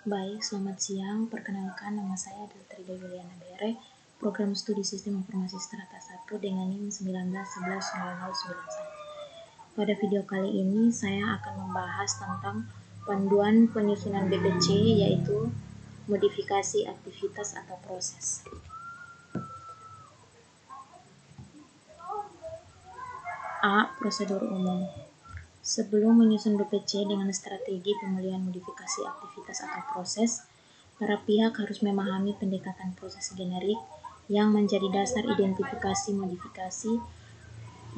Baik, selamat siang. Perkenalkan, nama saya adalah Trida Yuliana Bere, Program Studi Sistem Informasi Strata 1 dengan NIM 19110091. Pada video kali ini, saya akan membahas tentang panduan penyusunan BPC, yaitu modifikasi aktivitas atau proses. A. Prosedur umum. Sebelum menyusun BPC dengan strategi pemulihan modifikasi aktivitas atau proses, para pihak harus memahami pendekatan proses generik yang menjadi dasar identifikasi modifikasi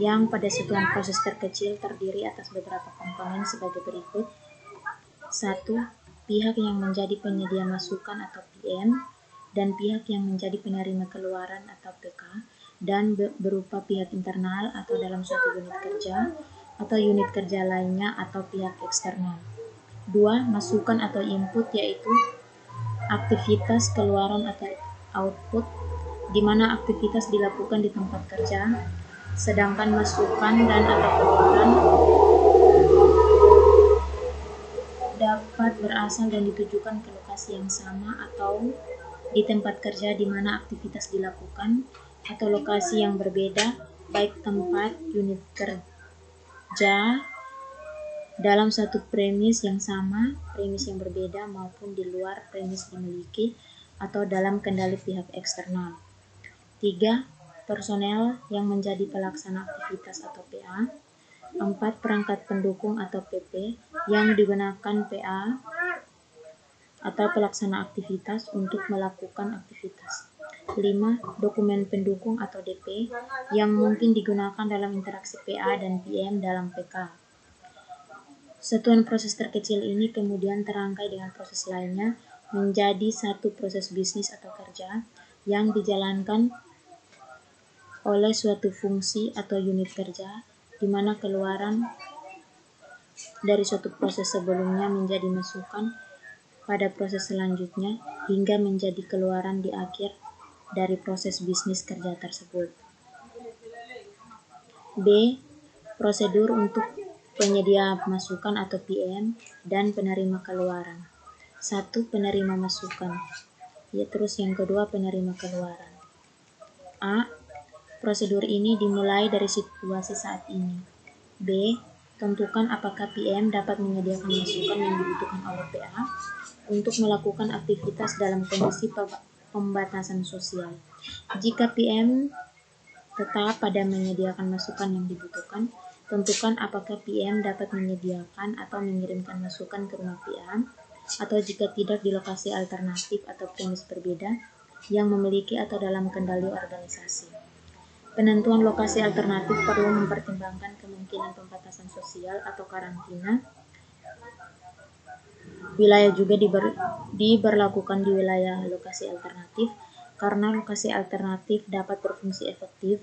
yang pada satuan proses terkecil terdiri atas beberapa komponen sebagai berikut. 1. Pihak yang menjadi penyedia masukan atau PM dan pihak yang menjadi penerima keluaran atau PK dan berupa pihak internal atau dalam suatu unit kerja atau unit kerja lainnya atau pihak eksternal. 2. Masukan atau input, yaitu aktivitas keluaran atau output, di mana aktivitas dilakukan di tempat kerja, sedangkan masukan dan atau keluaran dapat berasal dan ditujukan ke lokasi yang sama atau di tempat kerja di mana aktivitas dilakukan, atau lokasi yang berbeda, baik tempat unit kerja dalam satu premis yang sama, premis yang berbeda, maupun di luar premis dimiliki atau dalam kendali pihak eksternal. 3. Personel yang menjadi pelaksana aktivitas atau PA. 4. Perangkat pendukung atau PP yang digunakan PA atau pelaksana aktivitas untuk melakukan aktivitas. 5. Dokumen pendukung atau DP yang mungkin digunakan dalam interaksi PA dan PM dalam PK. Satuan proses terkecil ini kemudian terangkai dengan proses lainnya menjadi satu proses bisnis atau kerja yang dijalankan oleh suatu fungsi atau unit kerja, di mana keluaran dari suatu proses sebelumnya menjadi masukan pada proses selanjutnya hingga menjadi keluaran di akhir dari proses bisnis kerja tersebut. B. Prosedur untuk penyedia masukan atau PM dan penerima keluaran. 1. Penerima masukan. Terus yang kedua, penerima keluaran. A. Prosedur ini dimulai dari situasi saat ini. B. Tentukan apakah PM dapat menyediakan masukan yang dibutuhkan oleh PA untuk melakukan aktivitas dalam kondisi pembatasan sosial. Jika PM tetap pada menyediakan masukan yang dibutuhkan, tentukan apakah PM dapat menyediakan atau mengirimkan masukan ke rumah PA, atau jika tidak di lokasi alternatif atau premis berbeda yang memiliki atau dalam kendali organisasi. Penentuan lokasi alternatif perlu mempertimbangkan kemungkinan pembatasan sosial atau karantina. Wilayah juga diberlakukan di wilayah lokasi alternatif, karena lokasi alternatif dapat berfungsi efektif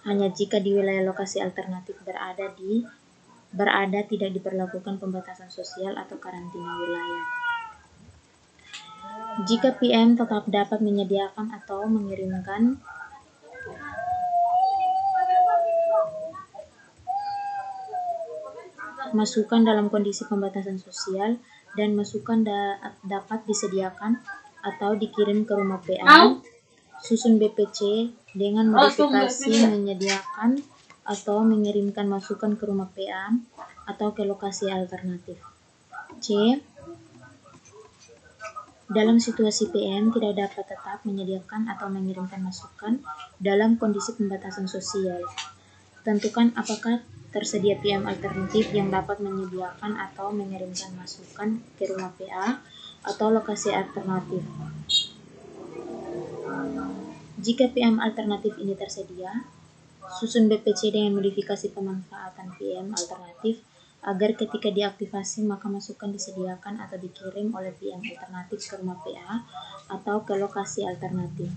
hanya jika di wilayah lokasi alternatif berada tidak diberlakukan pembatasan sosial atau karantina wilayah. Jika PM tetap dapat menyediakan atau mengirimkan masukan dalam kondisi pembatasan sosial dan masukan dapat disediakan atau dikirim ke rumah PA, susun BPC dengan modifikasi menyediakan atau mengirimkan masukan ke rumah PA atau ke lokasi alternatif. C. Dalam situasi PM tidak dapat tetap menyediakan atau mengirimkan masukan dalam kondisi pembatasan sosial, tentukan apakah tersedia PM alternatif yang dapat menyediakan atau mengirimkan masukan ke rumah PA atau lokasi alternatif. Jika PM alternatif ini tersedia, susun BPC dengan modifikasi pemanfaatan PM alternatif agar ketika diaktifasi maka masukan disediakan atau dikirim oleh PM alternatif ke rumah PA atau ke lokasi alternatif.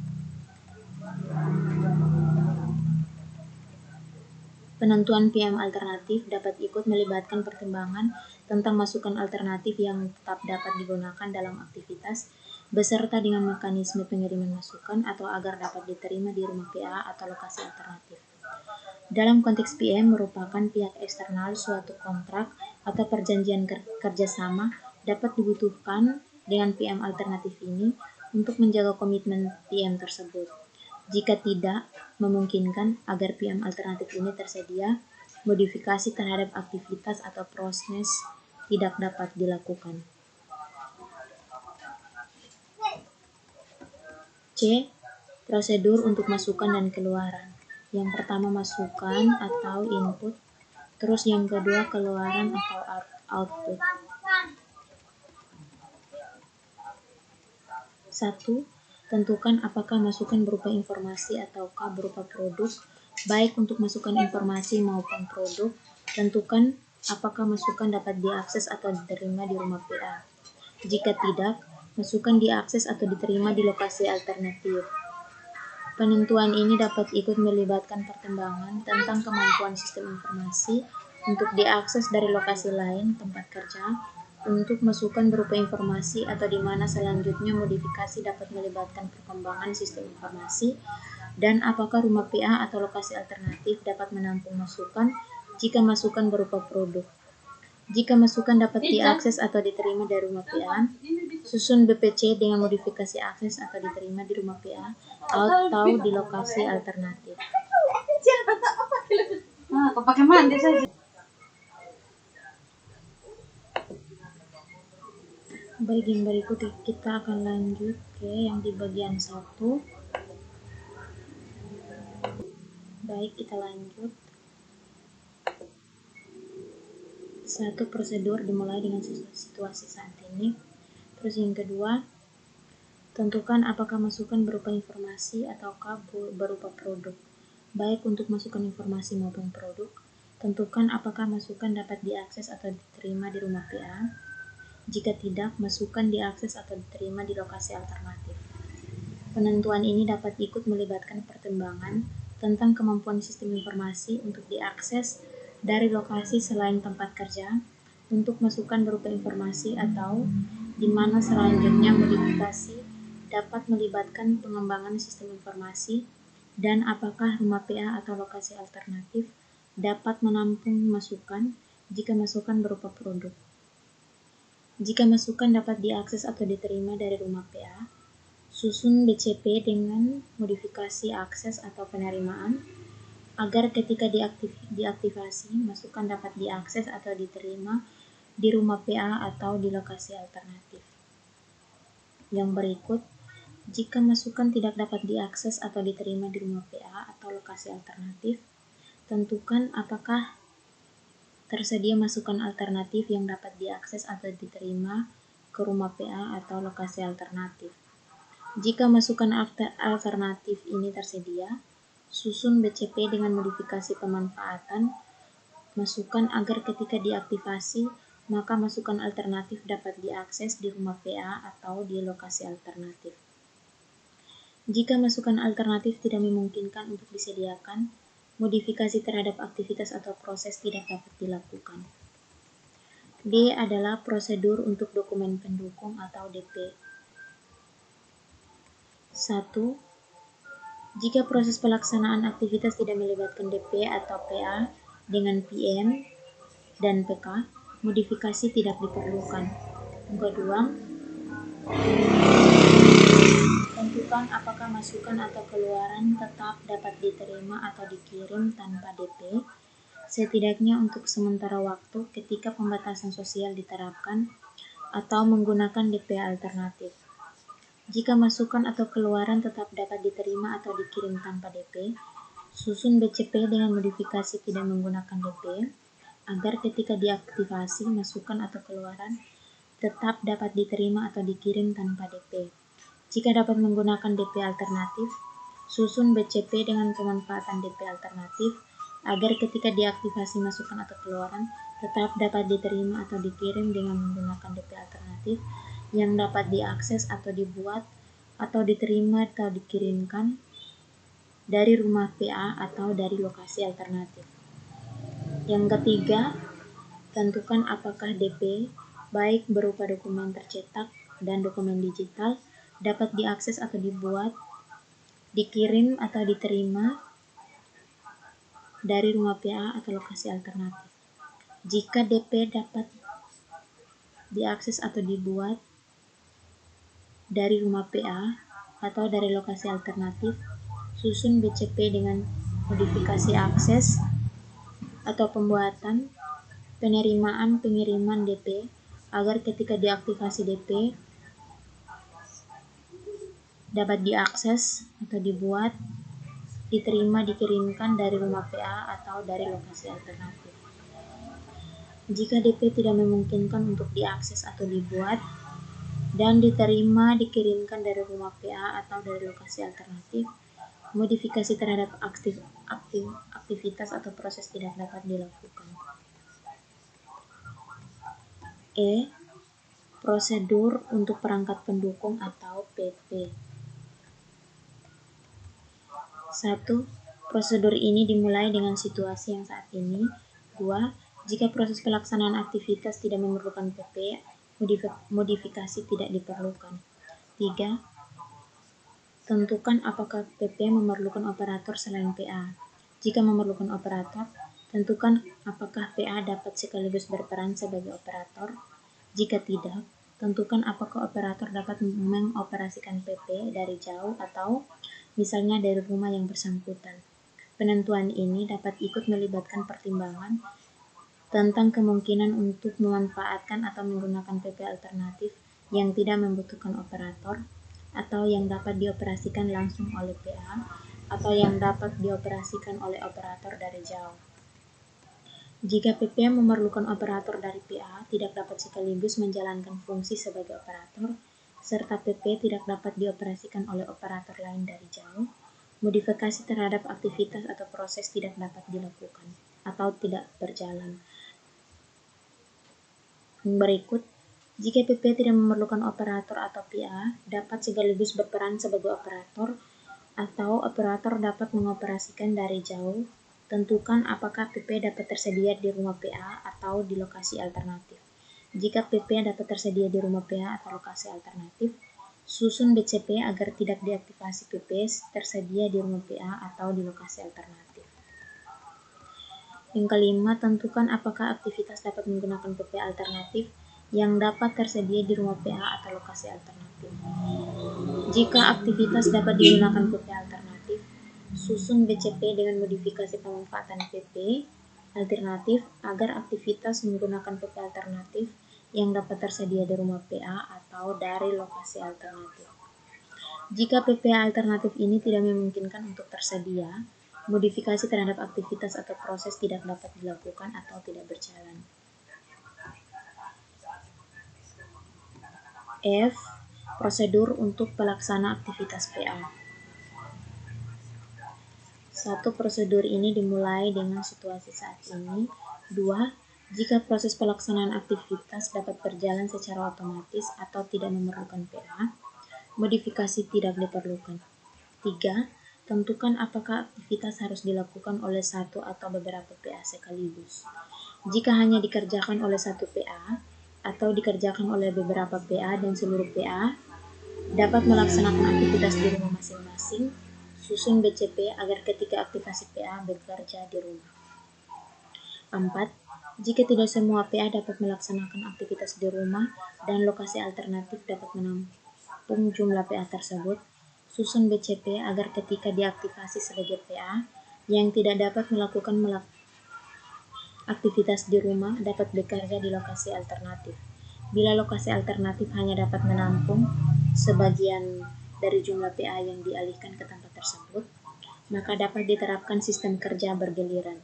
Penentuan PM alternatif dapat ikut melibatkan pertimbangan tentang masukan alternatif yang tetap dapat digunakan dalam aktivitas, beserta dengan mekanisme pengiriman masukan atau agar dapat diterima di rumah PA atau lokasi alternatif. Dalam konteks PM merupakan pihak eksternal, suatu kontrak atau perjanjian kerjasama dapat dibutuhkan dengan PM alternatif ini untuk menjaga komitmen PM tersebut. Jika tidak memungkinkan agar PM alternatif ini tersedia, modifikasi terhadap aktivitas atau proses tidak dapat dilakukan. C. Prosedur untuk masukan dan keluaran. Yang pertama masukkan atau input, terus yang kedua keluaran atau output. 1. Tentukan apakah masukan berupa informasi ataukah berupa produk. Baik untuk masukan informasi maupun produk, tentukan apakah masukan dapat diakses atau diterima di rumah PA. Jika tidak, masukan diakses atau diterima di lokasi alternatif. Penentuan ini dapat ikut melibatkan pertimbangan tentang kemampuan sistem informasi untuk diakses dari lokasi lain tempat kerja, untuk masukan berupa informasi atau di mana selanjutnya modifikasi dapat melibatkan perkembangan sistem informasi, dan apakah rumah PA atau lokasi alternatif dapat menampung masukan jika masukan berupa produk. Jika masukan dapat diakses atau diterima dari rumah PA, susun BPC dengan modifikasi akses atau diterima di rumah PA atau di lokasi alternatif. Baik, yang berikut kita akan lanjut ke yang di bagian 1. Baik, kita lanjut. 1. Prosedur dimulai dengan situasi saat ini. Terus yang kedua, tentukan apakah masukan berupa informasi ataukah berupa produk. Baik untuk masukan informasi maupun produk, tentukan apakah masukan dapat diakses atau diterima di rumah PA. Jika tidak, masukan diakses atau diterima di lokasi alternatif. Penentuan ini dapat ikut melibatkan pertimbangan tentang kemampuan sistem informasi untuk diakses dari lokasi selain tempat kerja, untuk masukan berupa informasi atau di mana selanjutnya modifikasi dapat melibatkan pengembangan sistem informasi, dan apakah rumah PA atau lokasi alternatif dapat menampung masukan jika masukan berupa produk. Jika masukan dapat diakses atau diterima dari rumah PA, susun BCP dengan modifikasi akses atau penerimaan agar ketika diaktifasi, masukan dapat diakses atau diterima di rumah PA atau di lokasi alternatif. Yang berikut, jika masukan tidak dapat diakses atau diterima di rumah PA atau lokasi alternatif, tentukan apakah tersedia masukan alternatif yang dapat diakses atau diterima ke rumah PA atau lokasi alternatif. Jika masukan alternatif ini tersedia, susun BCP dengan modifikasi pemanfaatan masukan agar ketika diaktifasi, maka masukan alternatif dapat diakses di rumah PA atau di lokasi alternatif. Jika masukan alternatif tidak memungkinkan untuk disediakan, modifikasi terhadap aktivitas atau proses tidak dapat dilakukan. D adalah prosedur untuk dokumen pendukung atau DP. 1. Jika proses pelaksanaan aktivitas tidak melibatkan DP atau PA dengan PM dan PK, modifikasi tidak diperlukan. Yang kedua, tentukan apakah masukan atau keluaran tetap dapat diterima atau dikirim tanpa DP, setidaknya untuk sementara waktu ketika pembatasan sosial diterapkan atau menggunakan DP alternatif. Jika masukan atau keluaran tetap dapat diterima atau dikirim tanpa DP, susun BCP dengan modifikasi tidak menggunakan DP, agar ketika diaktifasi, masukan atau keluaran tetap dapat diterima atau dikirim tanpa DP. Jika dapat menggunakan DP alternatif, susun BCP dengan pemanfaatan DP alternatif, agar ketika diaktifasi masukan atau keluaran tetap dapat diterima atau dikirim dengan menggunakan DP alternatif yang dapat diakses atau dibuat atau diterima atau dikirimkan dari rumah PA atau dari lokasi alternatif. Yang ketiga, tentukan apakah DP, baik berupa dokumen tercetak dan dokumen digital, dapat diakses atau dibuat, dikirim atau diterima dari rumah PA atau lokasi alternatif. Jika DP dapat diakses atau dibuat, dari rumah PA atau dari lokasi alternatif, susun BCP dengan modifikasi akses atau pembuatan penerimaan pengiriman DP agar ketika diaktifasi DP dapat diakses atau dibuat, diterima, dikirimkan dari rumah PA atau dari lokasi alternatif. Jika DP tidak memungkinkan untuk diakses atau dibuat dan diterima, dikirimkan dari rumah PA atau dari lokasi alternatif, modifikasi terhadap aktivitas atau proses tidak dapat dilakukan. E. Prosedur untuk perangkat pendukung atau PP. 1. Prosedur ini dimulai dengan situasi yang saat ini. 2. Jika proses pelaksanaan aktivitas tidak memerlukan PP, modifikasi tidak diperlukan. 3. Tentukan apakah PP memerlukan operator selain PA. Jika memerlukan operator, tentukan apakah PA dapat sekaligus berperan sebagai operator. Jika tidak, tentukan apakah operator dapat mengoperasikan PP dari jauh atau misalnya dari rumah yang bersangkutan. Penentuan ini dapat ikut melibatkan pertimbangan tentang kemungkinan untuk memanfaatkan atau menggunakan PP alternatif yang tidak membutuhkan operator, atau yang dapat dioperasikan langsung oleh PA, atau yang dapat dioperasikan oleh operator dari jauh. Jika PP memerlukan operator dari PA tidak dapat sekaligus menjalankan fungsi sebagai operator, serta PP tidak dapat dioperasikan oleh operator lain dari jauh, modifikasi terhadap aktivitas atau proses tidak dapat dilakukan atau tidak berjalan. Berikut, jika PP tidak memerlukan operator atau PA, dapat sekaligus berperan sebagai operator, atau operator dapat mengoperasikan dari jauh, tentukan apakah PP dapat tersedia di rumah PA atau di lokasi alternatif. Jika PP dapat tersedia di rumah PA atau lokasi alternatif, susun BCP agar tidak diaktifasi PP tersedia di rumah PA atau di lokasi alternatif. Yang kelima, tentukan apakah aktivitas dapat menggunakan PP alternatif yang dapat tersedia di rumah PA atau lokasi alternatif. Jika aktivitas dapat digunakan PP alternatif, susun BCP dengan modifikasi pemanfaatan PP alternatif agar aktivitas menggunakan PP alternatif yang dapat tersedia di rumah PA atau dari lokasi alternatif. Jika PP alternatif ini tidak memungkinkan untuk tersedia, modifikasi terhadap aktivitas atau proses tidak dapat dilakukan atau tidak berjalan. F. Prosedur untuk pelaksana aktivitas PA. 1. Prosedur ini dimulai dengan situasi saat ini. 2. Jika proses pelaksanaan aktivitas dapat berjalan secara otomatis atau tidak memerlukan PA, modifikasi tidak diperlukan. 3. Tentukan apakah aktivitas harus dilakukan oleh satu atau beberapa PA sekaligus. Jika hanya dikerjakan oleh satu PA atau dikerjakan oleh beberapa PA dan seluruh PA dapat melaksanakan aktivitas di rumah masing-masing, susun BCP agar ketika aktivasi PA bekerja di rumah. 4. Jika tidak semua PA dapat melaksanakan aktivitas di rumah dan lokasi alternatif dapat menampung jumlah PA tersebut, susun BCP agar ketika diaktifasi sebagai PA yang tidak dapat melakukan aktivitas di rumah dapat bekerja di lokasi alternatif. Bila lokasi alternatif hanya dapat menampung sebagian dari jumlah PA yang dialihkan ke tempat tersebut, maka dapat diterapkan sistem kerja bergiliran.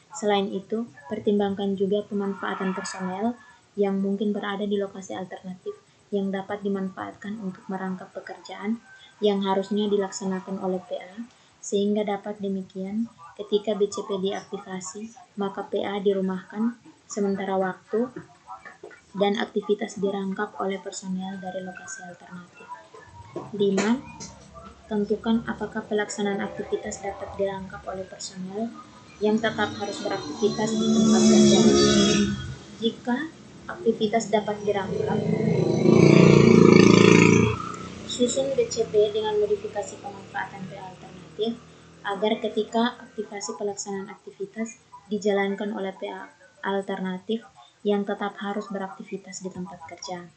Selain itu, pertimbangkan juga pemanfaatan personel yang mungkin berada di lokasi alternatif yang dapat dimanfaatkan untuk merangkap pekerjaan yang harusnya dilaksanakan oleh PA, sehingga dapat demikian ketika BCP diaktifasi, maka PA dirumahkan sementara waktu dan aktivitas dirangkap oleh personel dari lokasi alternatif. 5. Tentukan apakah pelaksanaan aktivitas dapat dirangkap oleh personel yang tetap harus beraktivitas di tempat kerja. Jika aktivitas dapat dirangkap, susun BCP dengan modifikasi pemanfaatan PA alternatif agar ketika aktivasi pelaksanaan aktivitas dijalankan oleh PA alternatif yang tetap harus beraktivitas di tempat kerja.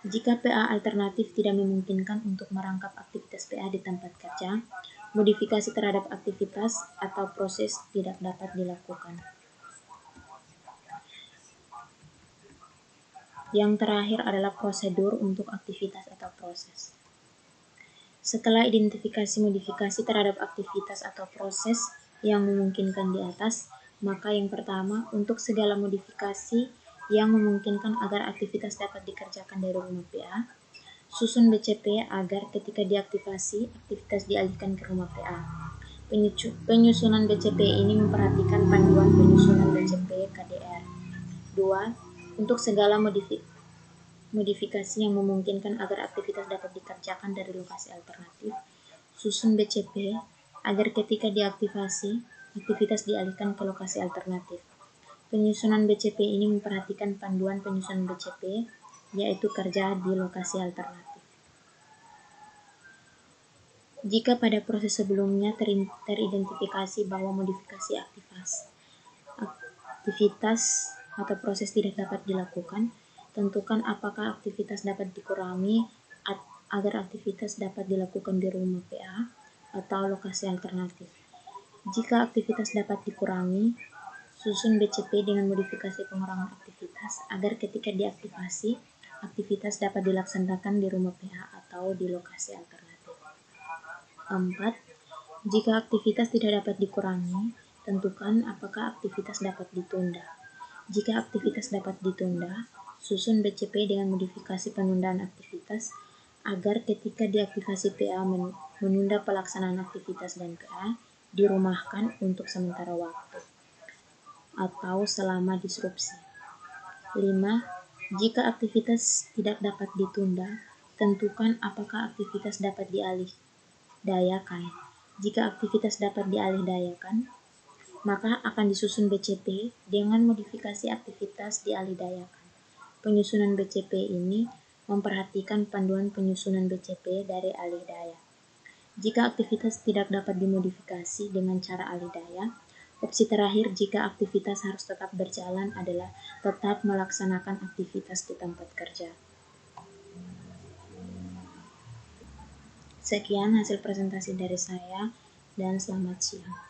Jika PA alternatif tidak memungkinkan untuk merangkap aktivitas PA di tempat kerja, modifikasi terhadap aktivitas atau proses tidak dapat dilakukan. Yang terakhir adalah prosedur untuk aktivitas atau proses. Setelah identifikasi modifikasi terhadap aktivitas atau proses yang memungkinkan di atas, maka yang pertama, untuk segala modifikasi yang memungkinkan agar aktivitas dapat dikerjakan dari rumah PA, susun BCP agar ketika diaktifasi, aktivitas dialihkan ke rumah PA. Penyusunan BCP ini memperhatikan panduan penyusunan BCP KDR. 2. Untuk segala modifikasi yang memungkinkan agar aktivitas dapat dikerjakan dari lokasi alternatif, susun BCP agar ketika diaktifasi, aktivitas dialihkan ke lokasi alternatif. Penyusunan BCP ini memperhatikan panduan penyusunan BCP, yaitu kerja di lokasi alternatif. Jika pada proses sebelumnya teridentifikasi bahwa modifikasi aktivitas atau proses tidak dapat dilakukan, tentukan apakah aktivitas dapat dikurangi agar aktivitas dapat dilakukan di rumah PA atau lokasi alternatif. Jika aktivitas dapat dikurangi, susun BCP dengan modifikasi pengurangan aktivitas agar ketika diaktifasi, aktivitas dapat dilaksanakan di rumah PA atau di lokasi alternatif. 4. Jika aktivitas tidak dapat dikurangi, tentukan apakah aktivitas dapat ditunda. Jika aktivitas dapat ditunda, susun BCP dengan modifikasi penundaan aktivitas agar ketika diaktifasi PA menunda pelaksanaan aktivitas dan PA dirumahkan untuk sementara waktu atau selama disrupsi. 5. Jika aktivitas tidak dapat ditunda, tentukan apakah aktivitas dapat dialihdayakan. Jika aktivitas dapat dialihdayakan, maka akan disusun BCP dengan modifikasi aktivitas dialihdayakan. Penyusunan BCP ini memperhatikan panduan penyusunan BCP dari alih daya. Jika aktivitas tidak dapat dimodifikasi dengan cara alih daya, opsi terakhir jika aktivitas harus tetap berjalan adalah tetap melaksanakan aktivitas di tempat kerja. Sekian hasil presentasi dari saya dan selamat siang.